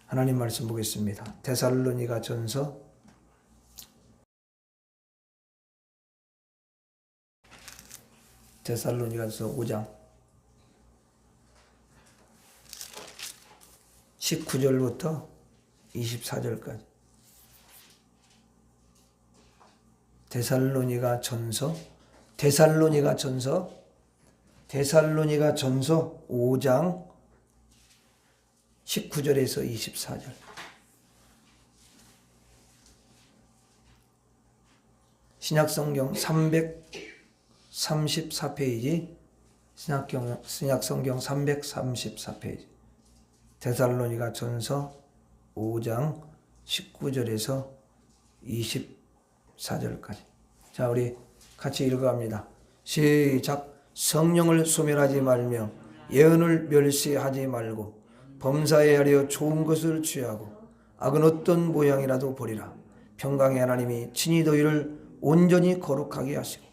하나님 말씀 보겠습니다. 데살로니가 전서 5장 19절부터 24절까지. 데살로니가 전서 5장 19절에서 24절. 신약성경 334페이지, 신약성경 334페이지. 데살로니가 전서 5장 19절에서 24절까지. 자, 우리 같이 읽어갑니다. 시작. 성령을 소멸하지 말며 예언을 멸시하지 말고 범사에 하려 좋은 것을 취하고 악은 어떤 모양이라도 버리라. 평강의 하나님이 친히 너희를 온전히 거룩하게 하시고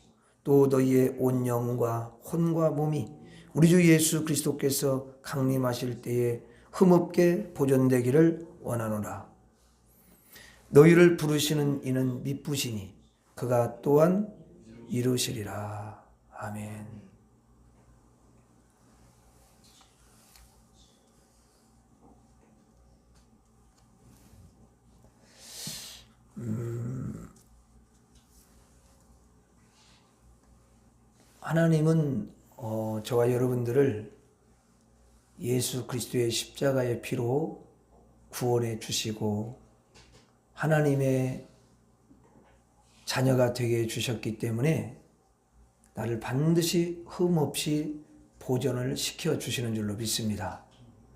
또 너희의 온 영과 혼과 몸이 우리 주 예수 그리스도께서 강림하실 때에 흠없게 보존되기를 원하노라. 너희를 부르시는 이는 미쁘시니 그가 또한 이루시리라. 아멘. 하나님은 저와 여러분들을 예수 그리스도의 십자가의 피로 구원해 주시고 하나님의 자녀가 되게 해 주셨기 때문에 나를 반드시 흠없이 보존을 시켜 주시는 줄로 믿습니다.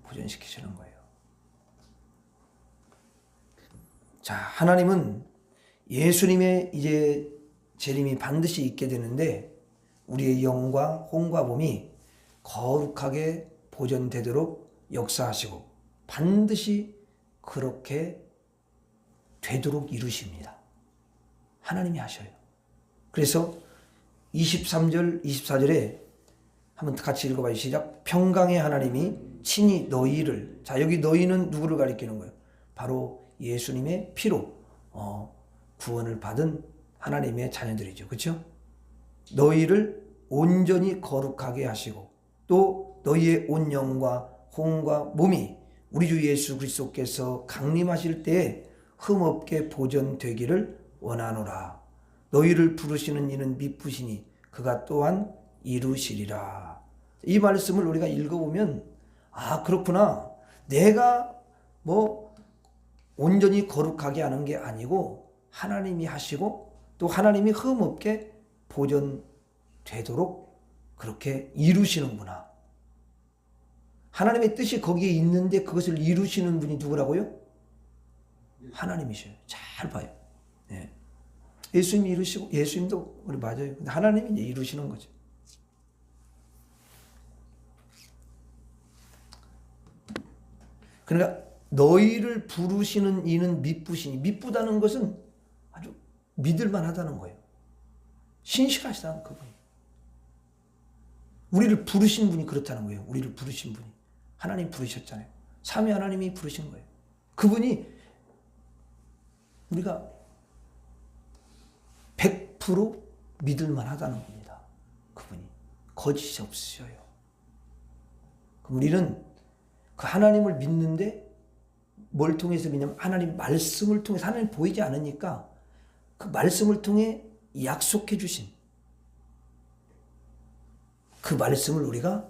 보존시키시는 거예요. 자, 하나님은 예수님의 이제 재림이 반드시 있게 되는데 우리의 영과 혼과 몸이 거룩하게 보존되도록 역사하시고 반드시 그렇게 되도록 이루십니다. 하나님이 하셔요. 그래서 23절, 24절에 한번 같이 읽어봐요. 시작. 평강의 하나님이 친히 너희를, 자, 여기 너희는 누구를 가리키는 거예요? 바로 예수님의 피로 구원을 받은 하나님의 자녀들이죠. 그렇죠? 너희를 온전히 거룩하게 하시고 또 너희의 온 영과 혼과 몸이 우리 주 예수 그리스도께서 강림하실 때에 흠없게 보존되기를 원하노라. 너희를 부르시는 이는 미쁘시니 그가 또한 이루시리라. 이 말씀을 우리가 읽어보면 아, 그렇구나. 내가 온전히 거룩하게 하는 게 아니고 하나님이 하시고 또 하나님이 흠없게 보존되도록 그렇게 이루시는구나. 하나님의 뜻이 거기에 있는데 그것을 이루시는 분이 누구라고요? 하나님이셔요. 잘 봐요. 네. 예수님이 이루시고 예수님도 우리 맞아요. 근데 하나님이 이제 이루시는 거죠. 그러니까 너희를 부르시는 이는 미쁘시니, 미쁘다는 것은 아주 믿을만하다는 거예요. 신실하시다는 그분이. 우리를 부르신 분이 그렇다는 거예요. 우리를 부르신 분이. 하나님 부르셨잖아요. 삼위 하나님이 부르신 거예요. 그분이 우리가 100% 믿을만하다는 겁니다. 그분이. 거짓이 없으셔요. 그럼 우리는 그 하나님을 믿는데 뭘 통해서 믿냐면 하나님 말씀을 통해서, 하나님 보이지 않으니까 그 말씀을 통해 약속해 주신 그 말씀을 우리가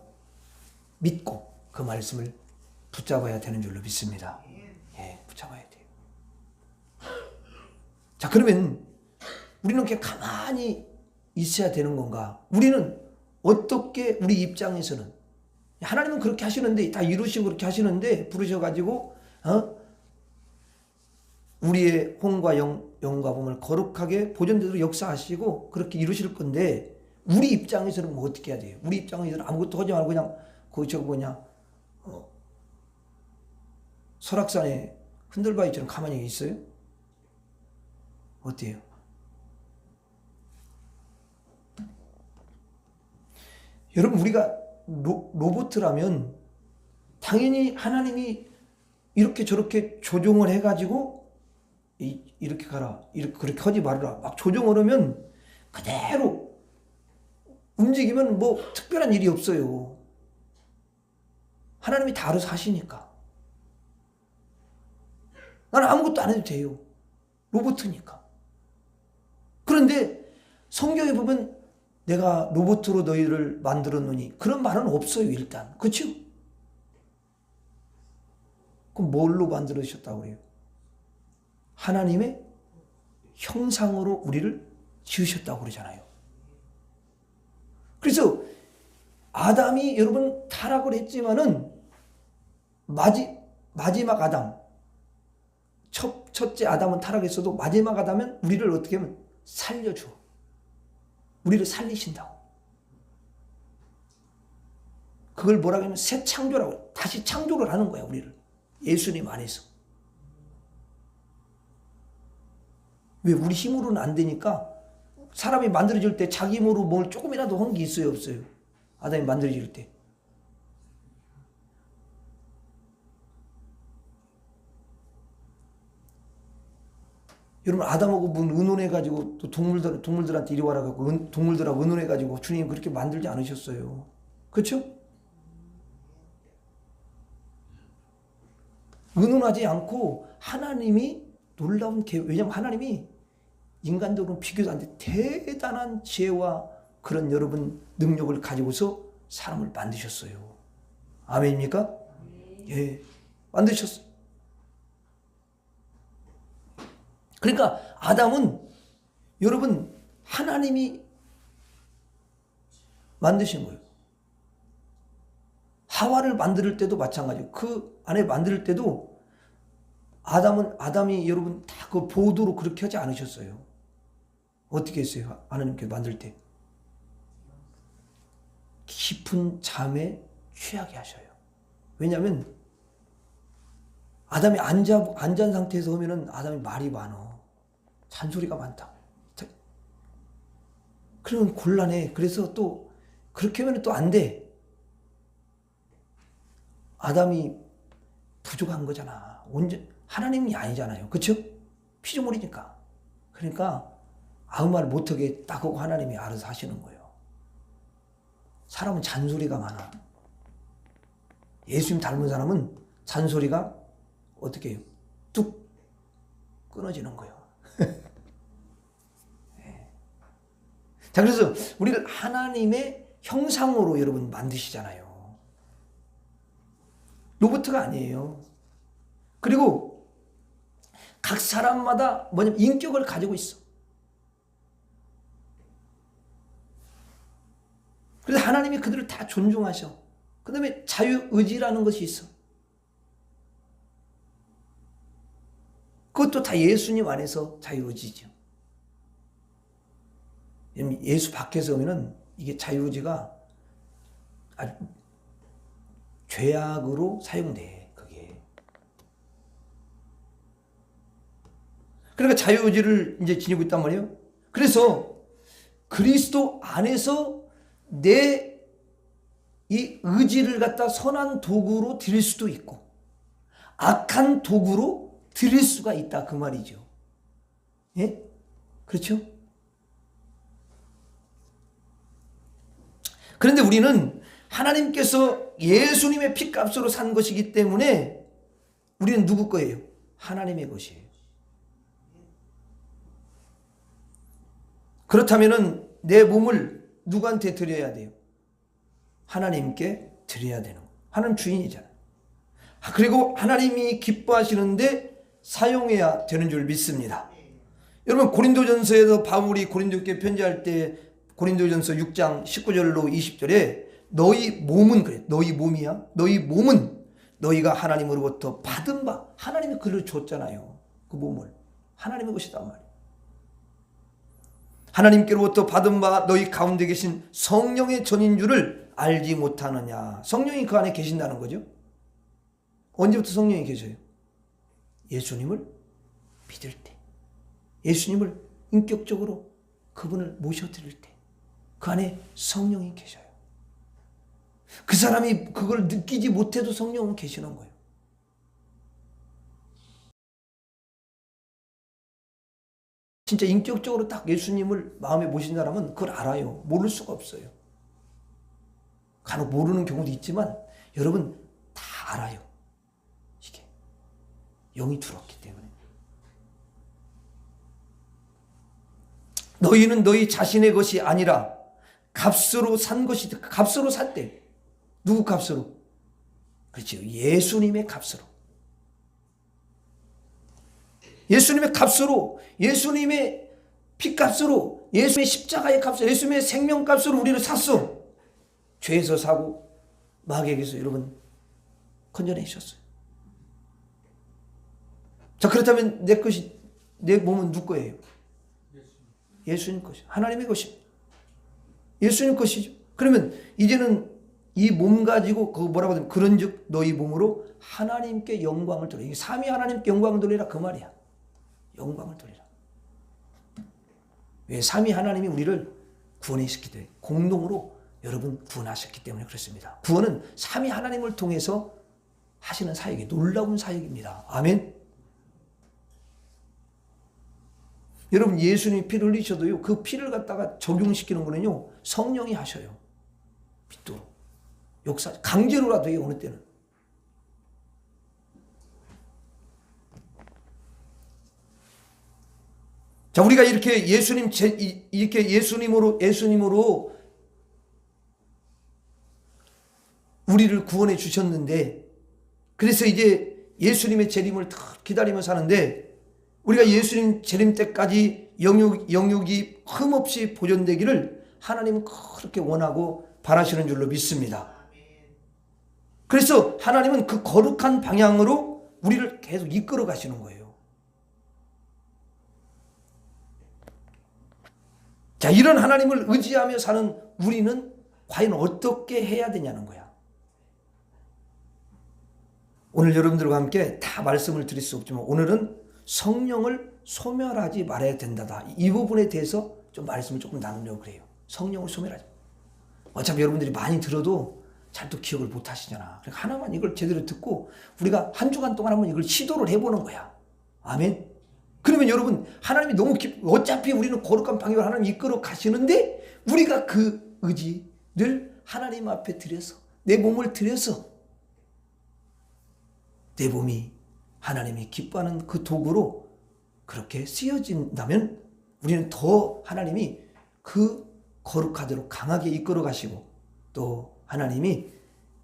믿고 그 말씀을 붙잡아야 되는 줄로 믿습니다. 예, 붙잡아야 돼요. 자, 그러면 우리는 그냥 가만히 있어야 되는 건가? 우리는 어떻게, 우리 입장에서는 하나님은 그렇게 하시는데, 다 이루시고 그렇게 하시는데 부르셔가지고 우리의 혼과 영과 몸을 거룩하게 보존되도록 역사하시고 그렇게 이루실 건데 우리 입장에서는 뭐 어떻게 해야 돼요? 우리 입장에서는 아무것도 하지 말고 그냥 설악산에 흔들바위처럼 가만히 있어요? 어때요? 여러분, 우리가 로봇이라면 당연히 하나님이 이렇게 저렇게 조종을 해가지고 이렇게 가라, 이렇게 그렇게 하지 말아라 막 조종을 하면 그대로 움직이면 뭐 특별한 일이 없어요. 하나님이 다 알아서 하시니까. 나는 아무것도 안 해도 돼요. 로봇이니까. 그런데 성경에 보면 내가 로봇으로 너희를 만들었노니 그런 말은 없어요. 일단. 그렇죠? 그럼 뭘로 만들으셨다고 해요? 하나님의 형상으로 우리를 지으셨다고 그러잖아요. 그래서 아담이 여러분 타락을 했지만은 마지막 아담, 첫째 아담은 타락했어도 마지막 아담은 우리를 어떻게 하면 살려줘. 우리를 살리신다고. 그걸 뭐라고 하면 새 창조라고. 다시 창조를 하는 거야, 우리를. 예수님 안에서. 왜? 우리 힘으로는 안 되니까. 사람이 만들어질 때 자기 힘으로 뭘 조금이라도 한 게 있어요, 없어요? 아담이 만들어질 때. 여러분, 아담하고 의논해가지고 또 동물들한테 이리 와라 갖고 동물들하고 의논해가지고 주님 그렇게 만들지 않으셨어요. 그렇죠? 의논하지 않고 하나님이 놀라운 계획, 왜냐하면 하나님이 인간적으로는 비교도 안 돼 대단한 지혜와 그런 여러분 능력을 가지고서 사람을 만드셨어요. 아멘입니까? 예, 만드셨어요. 그러니까 아담은 여러분 하나님이 만드신 거예요. 하와를 만들 때도 마찬가지예요. 그 안에 만들 때도 아담이 여러분 다 그 보도로 그렇게 하지 않으셨어요. 어떻게 했어요? 하나님께 만들 때 깊은 잠에 취하게 하셔요. 왜냐하면 아담이 안 잔 상태에서 하면은 아담이 말이 많어. 잔소리가 많다. 그러면 곤란해. 그래서 또 그렇게 하면 또 안 돼. 아담이 부족한 거잖아. 하나님이 아니잖아요. 그렇죠? 피조물이니까. 그러니까 아무 말 못하게 딱 하고 하나님이 알아서 하시는 거예요. 사람은 잔소리가 많아. 예수님 닮은 사람은 잔소리가 어떻게 해요? 뚝 끊어지는 거예요. 네. 자, 그래서 우리를 하나님의 형상으로 여러분 만드시잖아요. 로봇가 아니에요. 그리고 각 사람마다 뭐냐면 인격을 가지고 있어. 그래서 하나님이 그들을 다 존중하셔. 그 다음에 자유의지라는 것이 있어. 그것도 다 예수님 안에서 자유의지죠. 예수 밖에서 오면은 이게 자유의지가 아주 죄악으로 사용돼, 그게. 그러니까 자유의지를 이제 지니고 있단 말이에요. 그래서 그리스도 안에서 내 이 의지를 갖다 선한 도구로 드릴 수도 있고 악한 도구로 드릴 수가 있다, 그 말이죠. 예? 그렇죠? 그런데 우리는 하나님께서 예수님의 피값으로 산 것이기 때문에 우리는 누구 거예요? 하나님의 것이에요. 그렇다면 내 몸을 누구한테 드려야 돼요? 하나님께 드려야 되는 거예요. 하나님 주인이잖아요. 그리고 하나님이 기뻐하시는데 사용해야 되는 줄 믿습니다. 여러분, 고린도전서에서 바울이 고린도교회 편지할 때 고린도전서 6장 19절로 20절에 너희 몸은, 그래, 너희 몸이야. 너희 몸은 너희가 하나님으로부터 받은 바, 하나님이 그를 줬잖아요. 그 몸을 하나님의 것이단 말이에요. 하나님께로부터 받은 바 너희 가운데 계신 성령의 전인 줄을 알지 못하느냐. 성령이 그 안에 계신다는 거죠. 언제부터 성령이 계셔요? 예수님을 믿을 때, 예수님을 인격적으로 그분을 모셔드릴 때 그 안에 성령이 계셔요. 그 사람이 그걸 느끼지 못해도 성령은 계시는 거예요. 진짜 인격적으로 딱 예수님을 마음에 모신 사람은 그걸 알아요. 모를 수가 없어요. 간혹 모르는 경우도 있지만 여러분 다 알아요. 이게 영이 들었기 때문에. 너희는 너희 자신의 것이 아니라 값으로 산 것이다. 값으로 샀대. 누구 값으로? 그렇죠. 예수님의 값으로. 예수님의 값으로, 예수님의 피값으로, 예수님의 십자가의 값으로, 예수님의 생명값으로 우리를 샀어. 죄에서 사고 마귀에게서 여러분 건져내 주셨어요. 자, 그렇다면 내 몸은 누구 거예요? 예수님 것이, 하나님의 것입니다. 예수님 것이죠. 그러면 이제는 이 몸 가지고 그 뭐라고 하면 그런즉 너희 몸으로 하나님께 영광을 돌려. 이게 삼위 하나님께 영광을 돌리라 그 말이야. 영광을 돌리라. 왜? 삼위 하나님이 우리를 구원했기 때문에, 공동으로 여러분 구원하셨기 때문에 그렇습니다. 구원은 삼위 하나님을 통해서 하시는 사역이 놀라운 사역입니다. 아멘. 여러분 예수님이 피를 흘리셔도요, 그 피를 갖다가 적용시키는 거는요 성령이 하셔요. 믿도록 역사 강제로라도 해요. 어느 때는. 자, 우리가 이렇게 예수님으로 우리를 구원해 주셨는데, 그래서 이제 예수님의 재림을 기다리며 사는데, 우리가 예수님 재림 때까지 영육이 흠없이 보존되기를 하나님은 그렇게 원하고 바라시는 줄로 믿습니다. 그래서 하나님은 그 거룩한 방향으로 우리를 계속 이끌어 가시는 거예요. 자, 이런 하나님을 의지하며 사는 우리는 과연 어떻게 해야 되냐는 거야. 오늘 여러분들과 함께 다 말씀을 드릴 수 없지만 오늘은 성령을 소멸하지 말아야 된다다. 이 부분에 대해서 좀 말씀을 조금 나누려고 그래요. 성령을 소멸하지. 어차피 여러분들이 많이 들어도 잘 또 기억을 못 하시잖아. 그러니까 하나만 이걸 제대로 듣고 우리가 한 주간 동안 한번 이걸 시도를 해보는 거야. 아멘. 그러면 여러분, 하나님이 너무 어차피 우리는 거룩한 방향으로 하나님 이끌어 가시는데 우리가 그 의지를 하나님 앞에 드려서, 내 몸을 드려서 내 몸이 하나님이 기뻐하는 그 도구로 그렇게 쓰여진다면 우리는 더 하나님이 그 거룩하도록 강하게 이끌어 가시고 또 하나님이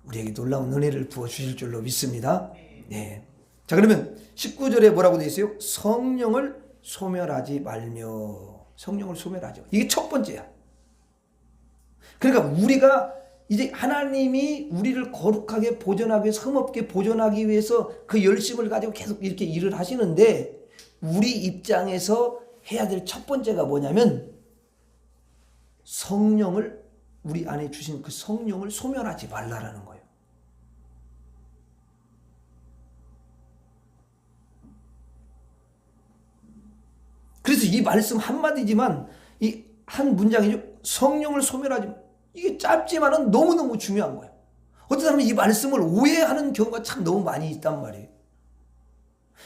우리에게 놀라운 은혜를 부어주실 줄로 믿습니다. 네. 자, 그러면 19절에 뭐라고 되어 있어요? 성령을 소멸하지 말며. 성령을 소멸하지 마. 이게 첫 번째야. 그러니까 우리가 이제 하나님이 우리를 거룩하게 보존하기 위해서, 흠없게 보존하기 위해서 그 열심을 가지고 계속 이렇게 일을 하시는데, 우리 입장에서 해야 될 첫 번째가 뭐냐면 성령을, 우리 안에 주신 그 성령을 소멸하지 말라라는 거예요. 그래서 이 말씀 한마디지만 이 한 문장이죠. 성령을 소멸하지 마. 이게 짧지만은 너무너무 중요한 거예요. 어떤 사람은 이 말씀을 오해하는 경우가 참 너무 많이 있단 말이에요.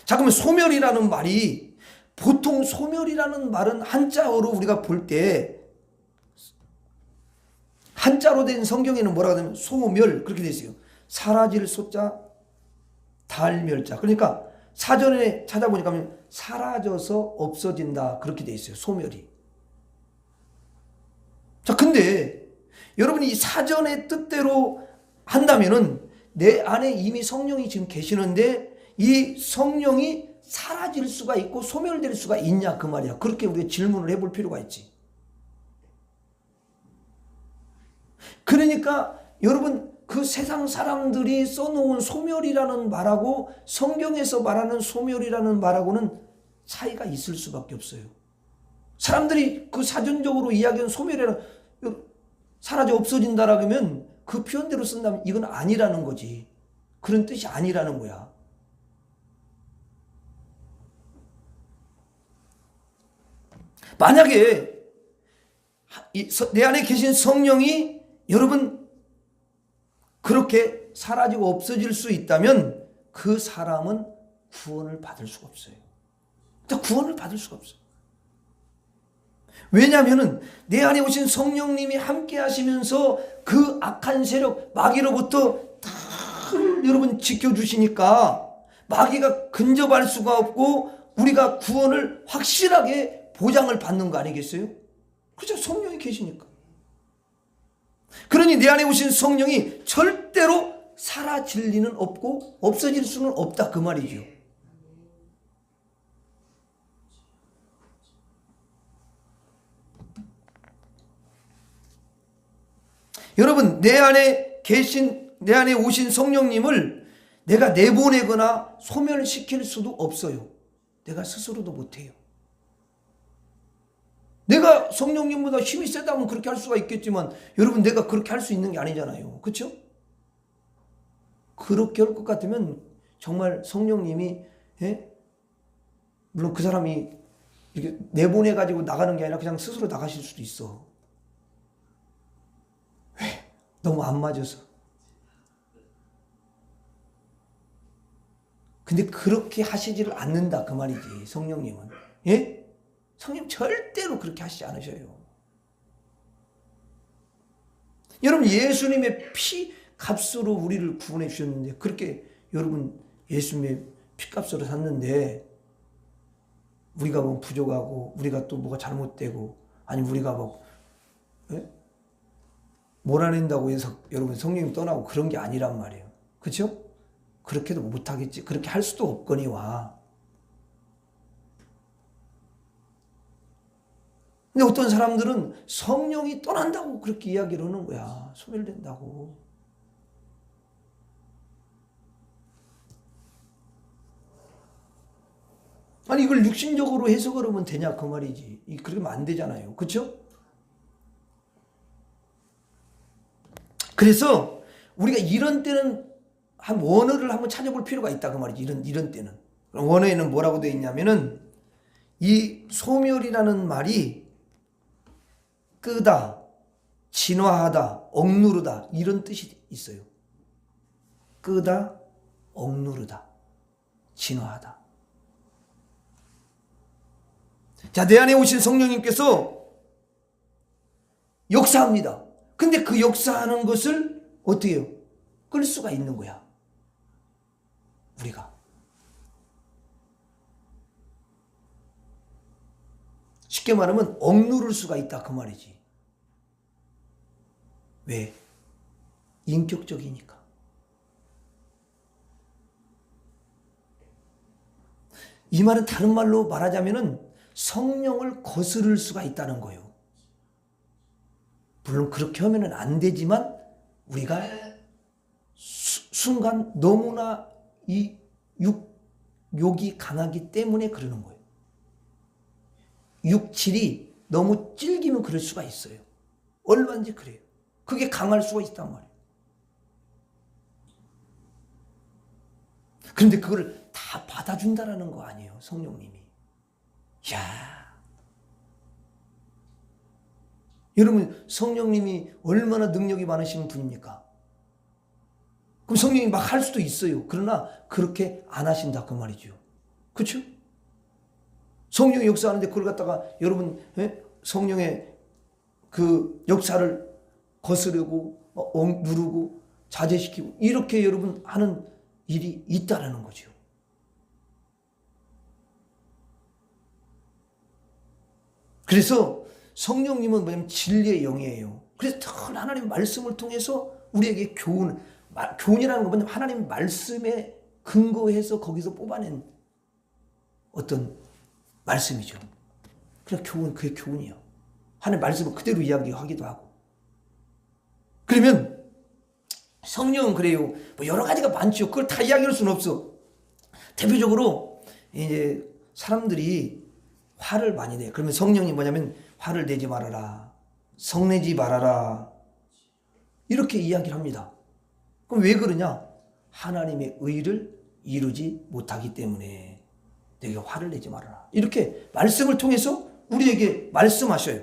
자, 그러면 소멸이라는 말이, 보통 소멸이라는 말은 한자어로 우리가 볼 때, 한자로 된 성경에는 뭐라고 하냐면 소멸, 그렇게 되어 있어요. 사라질 소자, 달멸자. 그러니까 사전에 찾아보니까 사라져서 없어진다, 그렇게 되어 있어요. 소멸이. 자, 근데 여러분이 이 사전의 뜻대로 한다면은 내 안에 이미 성령이 지금 계시는데 이 성령이 사라질 수가 있고 소멸될 수가 있냐, 그 말이야. 그렇게 우리가 질문을 해볼 필요가 있지. 그러니까 여러분, 그 세상 사람들이 써놓은 소멸이라는 말하고 성경에서 말하는 소멸이라는 말하고는 차이가 있을 수밖에 없어요. 사람들이 그 사전적으로 이야기하는 소멸이라는, 사라져 없어진다라고 하면 그 표현대로 쓴다면 이건 아니라는 거지. 그런 뜻이 아니라는 거야. 만약에 내 안에 계신 성령이 여러분 그렇게 사라지고 없어질 수 있다면 그 사람은 구원을 받을 수가 없어요. 구원을 받을 수가 없어요. 왜냐하면은 내 안에 오신 성령님이 함께 하시면서 그 악한 세력 마귀로부터 다 여러분 지켜주시니까 마귀가 근접할 수가 없고 우리가 구원을 확실하게 보장을 받는 거 아니겠어요? 그죠? 성령이 계시니까. 그러니 내 안에 오신 성령이 절대로 사라질 리는 없고 없어질 수는 없다 그 말이죠. 여러분, 내 안에 오신 성령님을 내가 내보내거나 소멸시킬 수도 없어요. 내가 스스로도 못해요. 내가 성령님보다 힘이 세다면 그렇게 할 수가 있겠지만 여러분, 내가 그렇게 할 수 있는 게 아니잖아요. 그렇죠? 그렇게 할 것 같으면 정말 성령님이 물론 그 사람이 이렇게 내보내가지고 나가는 게 아니라 그냥 스스로 나가실 수도 있어. 왜? 너무 안 맞아서. 근데 그렇게 하시지를 않는다 그 말이지. 성령님은. 예? 성령 절대로 그렇게 하시지 않으셔요. 여러분, 예수님의 피 값으로 우리를 구원해 주셨는데, 그렇게 여러분 예수님의 피값으로 샀는데 우리가 뭐 부족하고 우리가 또 뭐가 잘못되고 아니 우리가 뭐 몰아낸다고 해서 여러분 성령님 떠나고 그런 게 아니란 말이에요. 그렇죠? 그렇게도 못하겠지. 그렇게 할 수도 없거니와. 근데 어떤 사람들은 성령이 떠난다고 그렇게 이야기를 하는 거야. 소멸된다고. 아니 이걸 육신적으로 해석을 하면 되냐 그 말이지. 그렇게 하면 안 되잖아요. 그렇죠? 그래서 우리가 이런 때는 한 원어를 한번 찾아볼 필요가 있다 그 말이지. 이런 때는. 원어에는 뭐라고 되어 있냐면은 이 소멸이라는 말이 끄다, 진화하다, 억누르다 이런 뜻이 있어요. 끄다, 억누르다, 진화하다. 자, 내 안에 오신 성령님께서 역사합니다. 근데 그 역사하는 것을 어떻게 해요? 끌 수가 있는 거야. 우리가. 쉽게 말하면 억누를 수가 있다 그 말이지. 왜? 인격적이니까. 이 말은 다른 말로 말하자면은 성령을 거스를 수가 있다는 거예요. 물론 그렇게 하면은 안 되지만 우리가 순간 너무나 이 욕이 강하기 때문에 그러는 거예요. 육질이 너무 질기면 그럴 수가 있어요. 얼마든지 그래요. 그게 강할 수가 있단 말이에요. 그런데 그걸 다 받아준다라는 거 아니에요, 성령님이. 이야. 여러분, 성령님이 얼마나 능력이 많으신 분입니까? 그럼 성령이 막 할 수도 있어요. 그러나 그렇게 안 하신다 그 말이죠. 그렇죠? 성령이 역사하는데 그걸 갖다가 여러분 성령의 그 역사를 거스르고 누르고 자제시키고 이렇게 여러분 하는 일이 있다라는 거죠. 그래서 성령님은 뭐냐면 진리의 영이에요. 그래서 하나님의 말씀을 통해서 우리에게 교훈이라는 건 뭐냐면 하나님의 말씀에 근거해서 거기서 뽑아낸 어떤 말씀이죠. 그냥 그게 교훈이에요. 하나님의 말씀을 그대로 이야기하기도 하고. 그러면 성령은 그래요. 뭐 여러 가지가 많죠. 그걸 다 이야기할 수는 없어. 대표적으로 이제 사람들이 화를 많이 내. 그러면 성령이 뭐냐면 화를 내지 말아라. 성내지 말아라. 이렇게 이야기를 합니다. 그럼 왜 그러냐? 하나님의 의를 이루지 못하기 때문에 내가 화를 내지 말아라. 이렇게 말씀을 통해서 우리에게 말씀하셔요.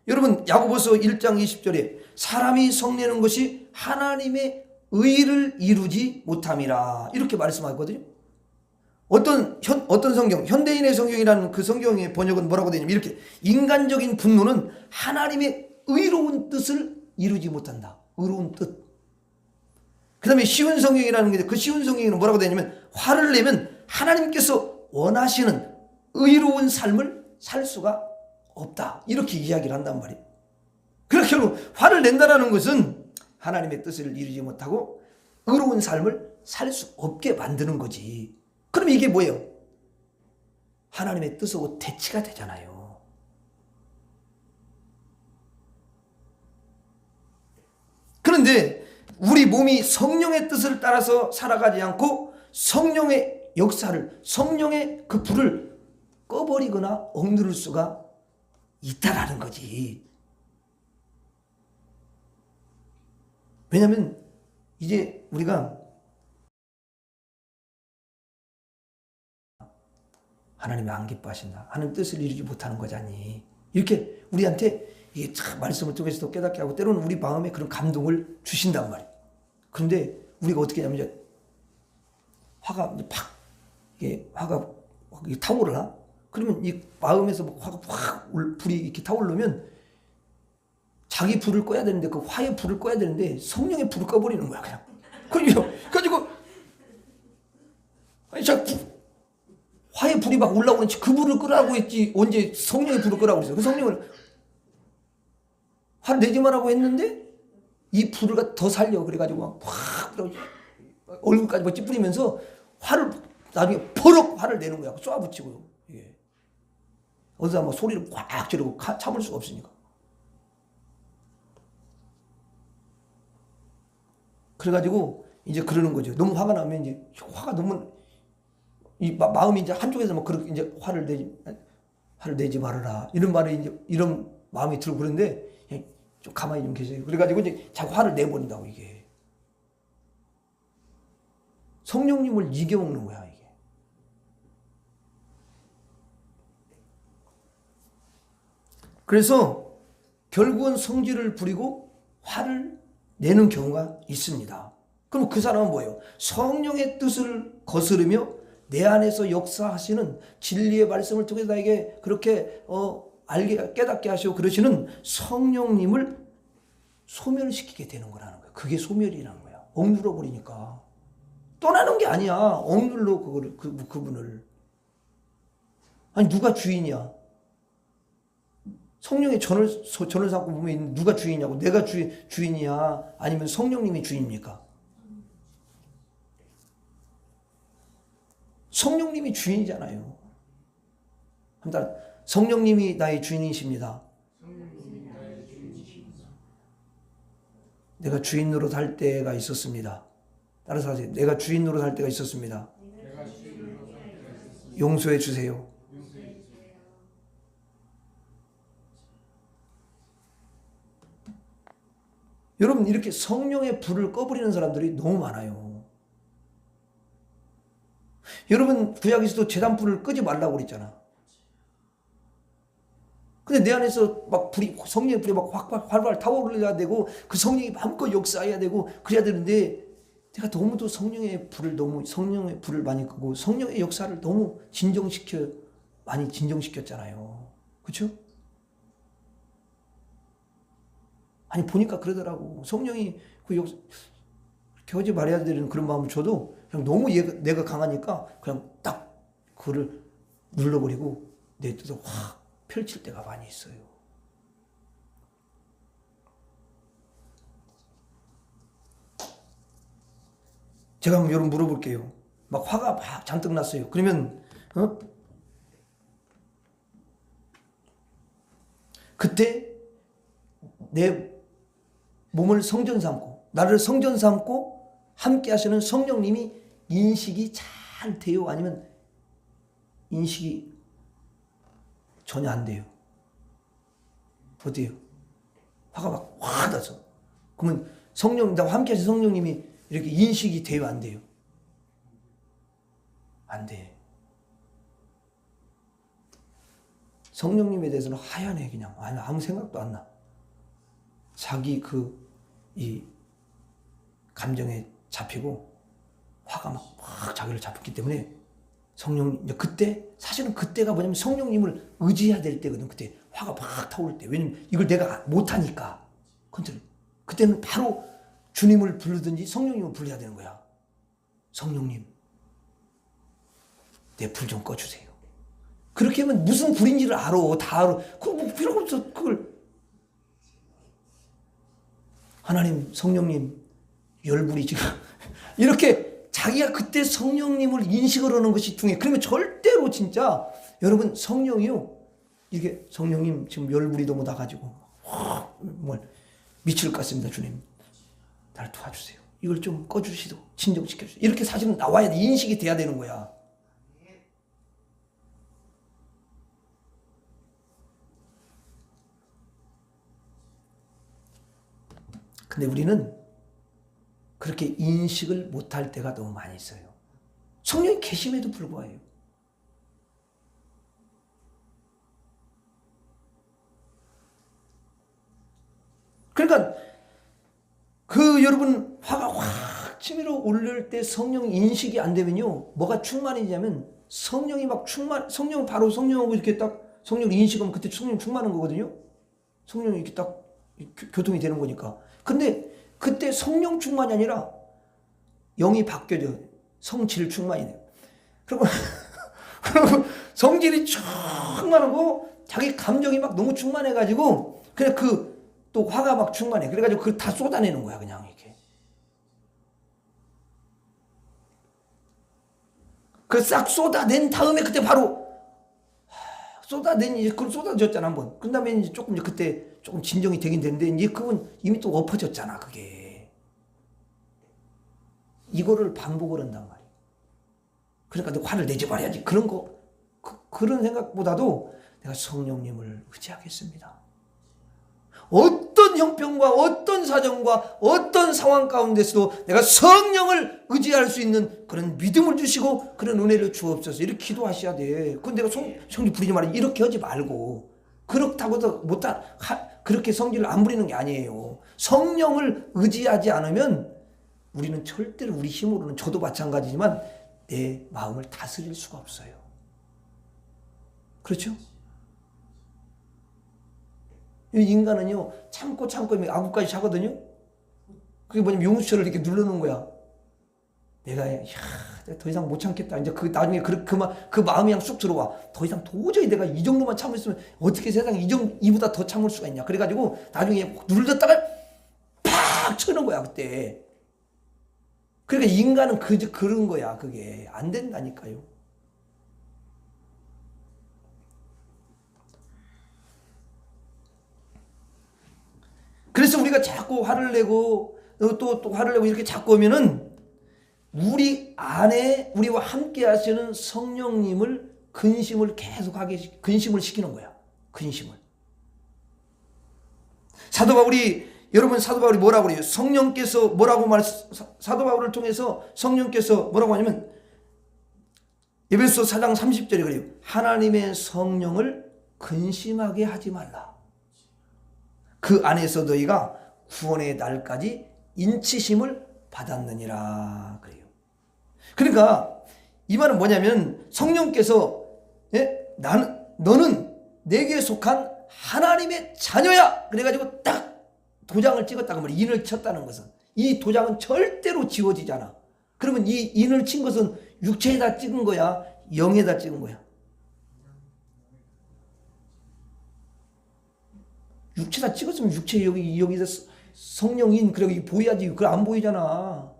여러분 야고보서 1장 20절에 사람이 성내는 것이 하나님의 의를 이루지 못함이라 이렇게 말씀하거든요. 어떤 성경, 현대인의 성경이라는 그 성경의 번역은 뭐라고 되냐면 이렇게 인간적인 분노는 하나님의 의로운 뜻을 이루지 못한다. 의로운 뜻. 그 다음에 쉬운 성경이라는 게 그 쉬운 성경에는 뭐라고 되냐면 화를 내면 하나님께서 원하시는 의로운 삶을 살 수가 없다. 이렇게 이야기를 한단 말이에요. 그러니까 결국 화를 낸다는 것은 하나님의 뜻을 이루지 못하고 의로운 삶을 살 수 없게 만드는 거지. 그럼 이게 뭐예요? 하나님의 뜻하고 대치가 되잖아요. 그런데 우리 몸이 성령의 뜻을 따라서 살아가지 않고 성령의 역사를, 성령의 그 불을 꺼버리거나 억누를 수가 있다라는 거지. 왜냐하면 이제 우리가 하나님이 안 기뻐하신다. 하나님 뜻을 이루지 못하는 거잖니. 이렇게 우리한테 이게 참 말씀을 통해서도 깨닫게 하고 때로는 우리 마음에 그런 감동을 주신단 말이에요. 그런데 우리가 어떻게 하냐면 이제 화가 이제 팍 이게 화가 타오르나? 그러면 이 마음에서 화가 확 불이 이렇게 타오르면 자기 불을 꺼야 되는데 그 화의 불을 꺼야 되는데 성령의 불을 꺼버리는 거야 그냥. 그래가지고 아니 화의 불이 막 올라오는지 그 불을 끄라고 했지 언제 성령의 불을 끄라고 그랬어. 그 성령을 화를 내지 말라고 했는데 이 불을 더 살려. 그래가지고 확 얼굴까지 막 찌푸리면서 화를 나중에 버럭 화를 내는 거야. 쏴붙이고 이게 어디서 막 소리를 꽉 지르고 참을 수가 없으니까. 그래가지고 이제 그러는 거죠. 너무 화가 나면 이제 화가 너무 이 마음이 이제 한쪽에서 막 그렇게 이제 화를 내지 말아라 이런 말이 이제 이런 마음이 들고 그런데 좀 가만히 좀 계세요. 그래가지고 이제 자꾸 화를 내버린다고 이게 성령님을 이겨먹는 거야 이게. 그래서 결국은 성질을 부리고 화를 내는 경우가 있습니다. 그럼 그 사람은 뭐예요? 성령의 뜻을 거스르며 내 안에서 역사하시는 진리의 말씀을 통해서 나에게 그렇게 알게 깨닫게 하시고 그러시는 성령님을 소멸시키게 되는 거라는 거예요. 그게 소멸이라는 거야. 억눌러 버리니까 떠나는 게 아니야. 억눌러 그분을. 아니 누가 주인이야? 성령의 전을 삼고 보면 누가 주인이냐고. 내가 주인이야? 아니면 성령님이 주인입니까? 성령님이 주인이잖아요. 한번 성령님이 나의 주인이십니다. 내가 주인 노릇 할 때가 있었습니다. 따라서 하세요. 내가 주인 노릇 할 때가 있었습니다. 용서해 주세요. 여러분 이렇게 성령의 불을 꺼버리는 사람들이 너무 많아요. 여러분 구약에서도 제단불을 끄지 말라고 그랬잖아. 근데 내 안에서 막 불이 성령의 불이 막 활발 타오르야 되고 그 성령이 마음껏 역사해야 되고 그래야 되는데 내가 너무도 성령의 불을 많이 끄고 성령의 역사를 너무 많이 진정시켰잖아요. 그렇죠? 아니 보니까 그러더라고. 성령이 그 역사 겨우지 말해야 되는 그런 마음을 줘도 그냥 너무 내가 강하니까 그냥 딱 그거를 눌러버리고 내 뜻을 확 펼칠 때가 많이 있어요. 제가 한번 여러분 물어볼게요. 막 화가 막 잔뜩 났어요. 그러면 그때 내 몸을 성전 삼고 나를 성전 삼고 함께 하시는 성령님이 인식이 잘 돼요? 아니면 인식이 전혀 안 돼요? 어때요? 화가 막 확 나서 그러면 나와 함께 하신 성령님이 이렇게 인식이 돼요? 안 돼요? 안 돼. 성령님에 대해서는 하얀해. 그냥 아무 생각도 안 나. 자기 이 감정에 잡히고 화가 막 자기를 잡혔기 때문에 성령, 이제 그때, 사실은 그때가 뭐냐면 성령님을 의지해야 될 때거든. 그때 화가 막 타올 때. 왜냐면 이걸 내가 못하니까. 컨트롤. 그때는 바로 주님을 부르든지 성령님을 불러야 되는 거야. 성령님, 내 불 좀 꺼주세요. 그렇게 하면 무슨 불인지를 알아. 다 알아. 그거 뭐 필요가 없어. 그걸. 하나님, 성령님, 열불이 지금. 이렇게 자기가 그때 성령님을 인식을 하는 것이 중요해. 그러면 절대로 진짜 여러분 성령이요. 이게 성령님 지금 열불이 너무 나가지고 뭘 미칠 것 같습니다. 주님. 날 도와주세요. 이걸 좀 꺼주시고 진정시켜주세요. 이렇게 사실은 나와야 돼. 인식이 돼야 되는 거야. 근데 우리는 그렇게 인식을 못할 때가 너무 많이 있어요. 성령이 계심에도 불구하고. 그러니까 그 여러분 화가 확 치밀어 오를 때 성령 인식이 안 되면요. 뭐가 충만해지냐면 성령이 막 성령 바로 성령하고 이렇게 딱 성령 인식하면 그때 성령 충만한 거거든요. 성령이 이렇게 딱 교통이 되는 거니까. 근데 그때 성령 충만이 아니라 영이 바뀌어져. 성질 충만이 돼요. 그리고 성질이 충만하고 자기 감정이 막 너무 충만해가지고 그냥 또 화가 막 충만해. 그래가지고 그걸 다 쏟아내는 거야. 그냥 이렇게. 그걸 싹 쏟아낸 다음에 그때 바로 그걸 쏟아졌잖아 한번. 그 다음에 이제 조금 이제 그때 조금 진정이 되긴 되는데 이제 그건 이미 또 엎어졌잖아 그게. 이거를 반복을 한단 말이야. 그러니까 너 화를 내지 말아야지. 그런 거 그런 생각보다도 내가 성령님을 의지하겠습니다. 어떤 형편과 어떤 사정과 어떤 상황 가운데서도 내가 성령을 의지할 수 있는 그런 믿음을 주시고 그런 은혜를 주옵소서. 이렇게 기도하셔야 돼. 그건 내가 성질 부리지 말고 이렇게 하지 말고. 그렇다고 해서 그렇게 성질을 안 부리는 게 아니에요. 성령을 의지하지 않으면 우리는 절대로 우리 힘으로는 저도 마찬가지지만 내 마음을 다스릴 수가 없어요. 그렇죠? 인간은요 참고 악구까지 차거든요. 그게 뭐냐면 용수철을 이렇게 누르는 거야. 내가 더 이상 못 참겠다. 이제 나중에 그 마음이 그냥 쑥 들어와. 더 이상 도저히 내가 이 정도만 참을 수 있으면 어떻게 세상에 이보다 더 참을 수가 있냐. 그래가지고 나중에 눌렀다가 팍 쳐는 거야 그때. 그러니까 인간은 그런 거야. 그게 안 된다니까요. 그래서 우리가 자꾸 화를 내고 또 화를 내고 이렇게 자꾸 오면은 우리 안에 우리와 함께 하시는 성령님을 근심을 근심을 시키는 거야. 근심을. 사도 바울이 뭐라고 그래요? 성령께서 사도 바울을 통해서 성령께서 뭐라고 하냐면 에베소 4장 30절에 그래요. 하나님의 성령을 근심하게 하지 말라. 그 안에서 너희가 구원의 날까지 인치심을 받았느니라 그래요. 그러니까 이 말은 뭐냐면 성령께서 너는 내게 속한 하나님의 자녀야. 그래가지고 딱 도장을 찍었다고 말이야. 인을 쳤다는 것은 이 도장은 절대로 지워지잖아. 그러면 이 인을 친 것은 육체에다 찍은 거야, 영에다 찍은 거야? 육체다 찍었으면 육체 여기서 성령인 그래 보여야지. 그걸 안 보이잖아.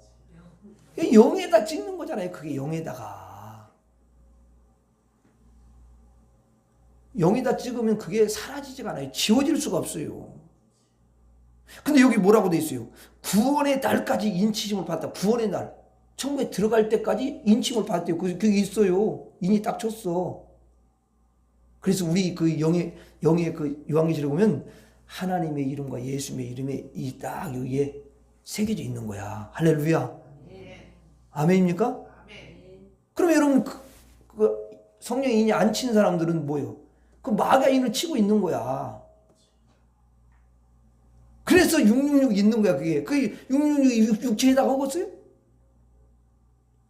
영에다 찍는 거잖아요. 그게 영에다가. 영에다 찍으면 그게 사라지지가 않아요. 지워질 수가 없어요. 근데 여기 뭐라고 돼 있어요? 구원의 날까지 인치심을 받았다. 구원의 날. 천국에 들어갈 때까지 인침을 받았대요. 그게 있어요. 인이 딱 쳤어. 그래서 우리 그 영의 그 요한계시록에 보면 하나님의 이름과 예수님의 이름이 이 딱 여기에 새겨져 있는 거야. 할렐루야. 아멘입니까? 아멘. 그럼 여러분 그 성령의 인이 안 친 사람들은 뭐예요? 그 마귀의 인을 치고 있는 거야. 그래서 666 있는 거야. 그게 666이 육체에다가 먹었어요?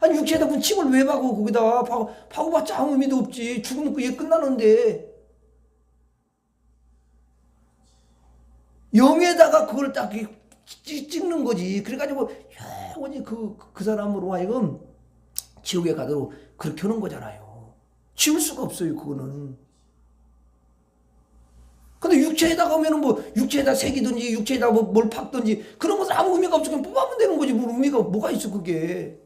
아니 육체에다 무슨 침을 왜 박어? 거기다 박아봤자 아무 의미도 없지. 죽으면 그게 끝나는데 영에다가 그걸 딱 찍는 거지. 그래가지고 영원히 그 사람으로 하여금 지옥에 가도록 그렇게 하는 거잖아요. 지울 수가 없어요, 그거는. 근데 육체에다가 하면은 뭐 육체에다 새기든지 육체에다 뭘 박든지 그런 것은 아무 의미가 없어. 그냥 뽑아면 되는 거지. 뭐 의미가 뭐가 있어 그게.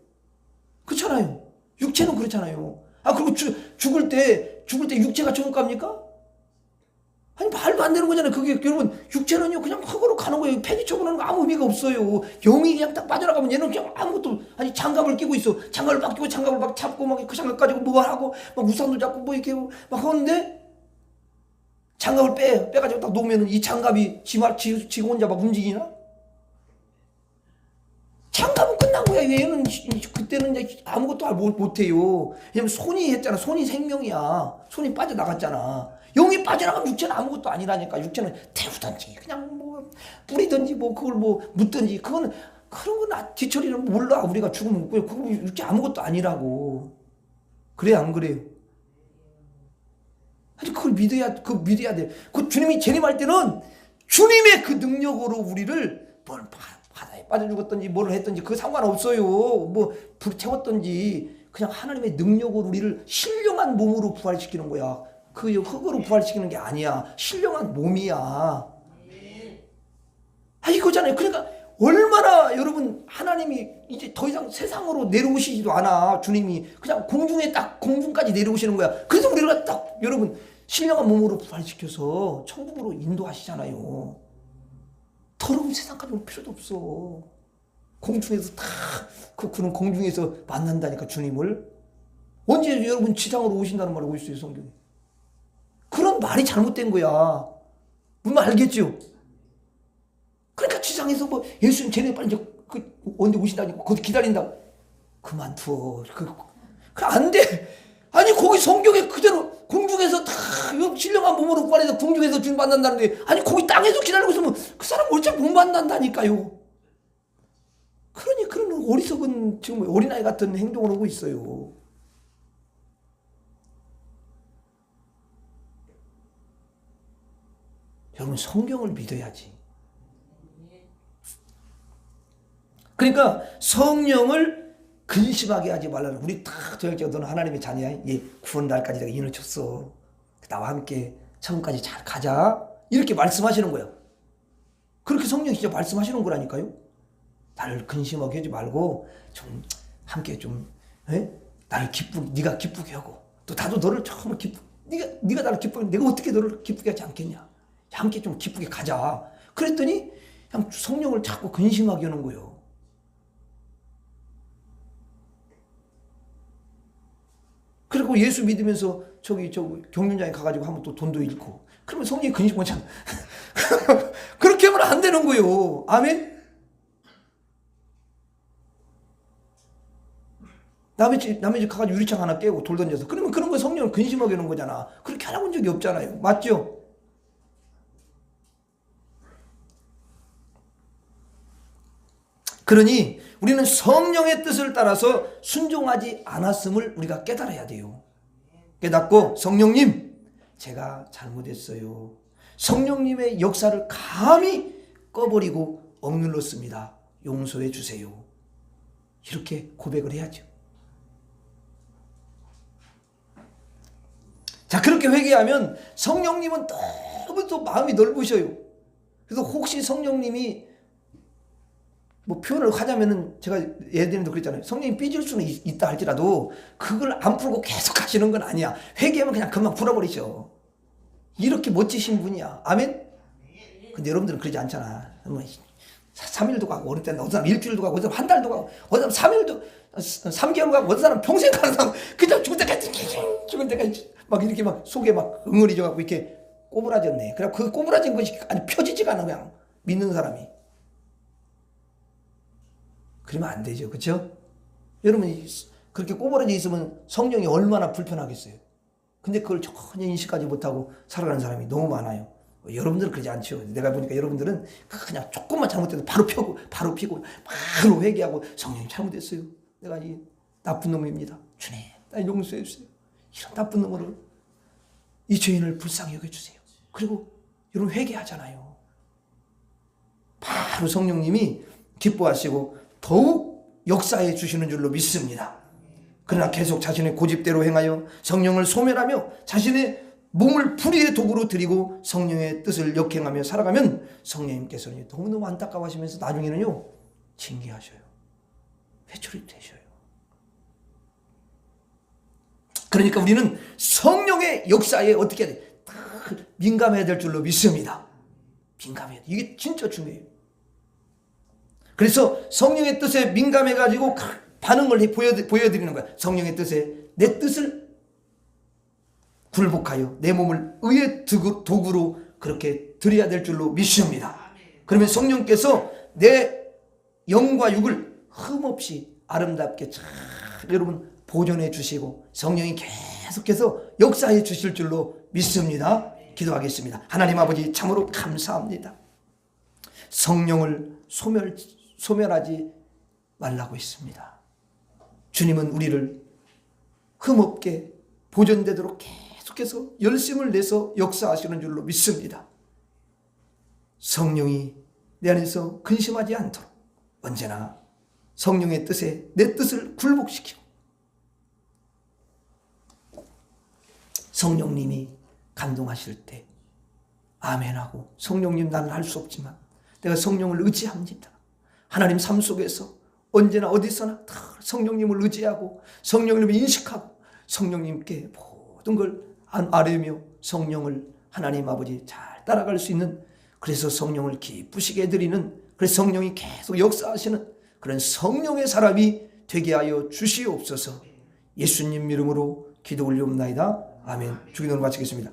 그렇잖아요. 육체는 그렇잖아요. 아 그리고 죽을 때 육체가 천국갑니까? 아니 말도 안 되는 거잖아요. 그게 여러분 육체는요 그냥 흙으로 가는 거예요. 폐기 처분하는 거 아무 의미가 없어요. 영이 그냥 딱 빠져나가면 얘는 그냥 아무것도 아니 장갑을 끼고 있어. 장갑을 막 끼고 장갑을 막 잡고 막 그 장갑 가지고 뭐 하고 막 우산도 잡고 뭐 이렇게 막 하는데 장갑을 빼가지고 딱 놓으면 이 장갑이 지 혼자 막 움직이나? 장갑은 끝난 거야. 얘는 그때는 이제 아무것도 못해요. 왜냐면 손이 했잖아. 손이 생명이야. 손이 빠져나갔잖아. 영이 빠져나가면 육체는 아무것도 아니라니까. 육체는 태우든지 그냥 뭐 뿌리든지 뭐 그걸 뭐 묻든지 그런 건 뒤처리는 몰라. 우리가 죽으면 그거 육체 아무것도 아니라고. 그래 안 그래요? 아니 그걸 믿어야 돼. 그 주님이 재림할 때는 주님의 그 능력으로 우리를 뭘 바다에 빠져 죽었든지 뭘 했든지 그 상관없어요. 뭐 불 태웠든지 그냥 하나님의 능력으로 우리를 신령한 몸으로 부활시키는 거야. 그 흙으로 부활시키는 게 아니야. 신령한 몸이야. 아 이거잖아요. 그러니까 얼마나 여러분 하나님이 이제 더 이상 세상으로 내려오시지도 않아. 주님이 그냥 공중에 딱 공중까지 내려오시는 거야. 그래서 우리가 딱 여러분 신령한 몸으로 부활시켜서 천국으로 인도하시잖아요. 더러운 세상까지 올 필요도 없어. 공중에서 그런 공중에서 만난다니까 주님을. 언제 여러분 지상으로 오신다는 말을 올 수 있어요 성경에. 그런 말이 잘못된 거야. 무슨 말 알겠죠? 그러니까 지상에서 뭐 예수님 쟤네 빨리 이제 언제 오신다니까 거기 기다린다. 그만둬. 안 돼. 아니 거기 성경에 그대로 공중에서 다 신령한 몸으로 부활해서 공중에서 주님 만난다는데 아니 거기 땅에서 기다리고 있으면 그 사람 어차피 못 만난다니까요. 그러니 그런 어리석은 지금 어린아이 같은 행동을 하고 있어요. 여러분 성경을 믿어야지. 그러니까 성령을 근심하게 하지 말라는. 우리 다 저녁에 너는 하나님의 자녀야. 예, 구원 날까지 내가 인을 쳤어. 나와 함께 천국까지 잘 가자. 이렇게 말씀하시는 거예요. 그렇게 성령이 진짜 말씀하시는 거라니까요. 나를 근심하게 하지 말고 좀 함께 좀 나를 네가 기쁘게 하고 또 나도 너를 정말 네가 나를 기쁘게 내가 어떻게 너를 기쁘게 하지 않겠냐. 함께 좀 기쁘게 가자. 그랬더니 그냥 성령을 자꾸 근심하게 하는 거예요. 그리고 예수 믿으면서 저기 경륜장에 가가지고 한번 또 돈도 잃고 그러면 성령이 근심하잖아. 그렇게 하면 안 되는 거예요. 아멘. 남의 집 가가지고 유리창 하나 깨고 돌 던져서 그러면 그런 거 성령을 근심하게 하는 거잖아. 그렇게 하라고 한 적이 없잖아요. 맞죠? 그러니 우리는 성령의 뜻을 따라서 순종하지 않았음을 우리가 깨달아야 돼요. 깨닫고 성령님 제가 잘못했어요. 성령님의 역사를 감히 꺼버리고 억눌렀습니다. 용서해 주세요. 이렇게 고백을 해야죠. 자 그렇게 회개하면 성령님은 너무 또 마음이 넓으셔요. 그래서 혹시 성령님이 뭐 표현을 하자면은 제가 예를 들면 그랬잖아요. 성령이 삐질 수는 있다 할지라도 그걸 안 풀고 계속 하시는 건 아니야. 회개하면 그냥 금방 풀어버리셔. 이렇게 멋지신 분이야. 아멘? 근데 여러분들은 그러지 않잖아. 3일도 가고 어느 때는 어떤 사람 일주일도 가고 어떤 사람 한 달도 가고 어떤 사람 3일도 3개월 가고 어떤 사람 평생 가는 사람 그냥 죽을 때까지 막 이렇게 막 속에 막 응어리져 갖고 이렇게 꼬부라졌네. 그래 그 꼬부라진 것이 아니 펴지지가 않아. 그냥 믿는 사람이. 그러면 안 되죠. 그렇죠? 여러분 그렇게 꼬부라져 있으면 성령이 얼마나 불편하겠어요. 근데 그걸 전혀 인식하지 못하고 살아가는 사람이 너무 많아요. 여러분들은 그러지 않죠. 내가 보니까 여러분들은 그냥 조금만 잘못해도 바로 피고 바로 회개하고 성령님 잘못했어요. 내가 나쁜 놈입니다. 주님, 나 용서해 주세요. 이런 나쁜 놈으로 이 죄인을 불쌍히 여겨주세요. 그리고 여러분 회개하잖아요. 바로 성령님이 기뻐하시고 더욱 역사해 주시는 줄로 믿습니다. 그러나 계속 자신의 고집대로 행하여 성령을 소멸하며 자신의 몸을 불의의 도구로 드리고 성령의 뜻을 역행하며 살아가면 성령님께서는 너무너무 안타까워하시면서 나중에는요 징계하셔요. 회초리 되셔요. 그러니까 우리는 성령의 역사에 어떻게 해야 돼? 민감해야 될 줄로 믿습니다. 민감해야 돼. 이게 진짜 중요해요. 그래서 성령의 뜻에 민감해가지고 반응을 보여드리는 거야. 성령의 뜻에 내 뜻을 굴복하여 내 몸을 의의 도구로 그렇게 드려야 될 줄로 믿습니다. 그러면 성령께서 내 영과 육을 흠없이 아름답게 잘 여러분 보존해 주시고 성령이 계속해서 역사해 주실 줄로 믿습니다. 기도하겠습니다. 하나님 아버지 참으로 감사합니다. 성령을 소멸하지 말라고 했습니다. 주님은 우리를 흠없게 보존되도록 계속해서 열심을 내서 역사하시는 줄로 믿습니다. 성령이 내 안에서 근심하지 않도록 언제나 성령의 뜻에 내 뜻을 굴복시키고 성령님이 감동하실 때 아멘하고 성령님 나는 할 수 없지만 내가 성령을 의지합니다. 하나님 삶 속에서 언제나 어디서나 다 성령님을 의지하고 성령님을 인식하고 성령님께 모든 걸 아뢰며 성령을 하나님 아버지 잘 따라갈 수 있는 그래서 성령을 기쁘시게 해드리는 그래서 성령이 계속 역사하시는 그런 성령의 사람이 되게 하여 주시옵소서. 예수님 이름으로 기도 올리옵나이다. 아멘. 주기도를 마치겠습니다.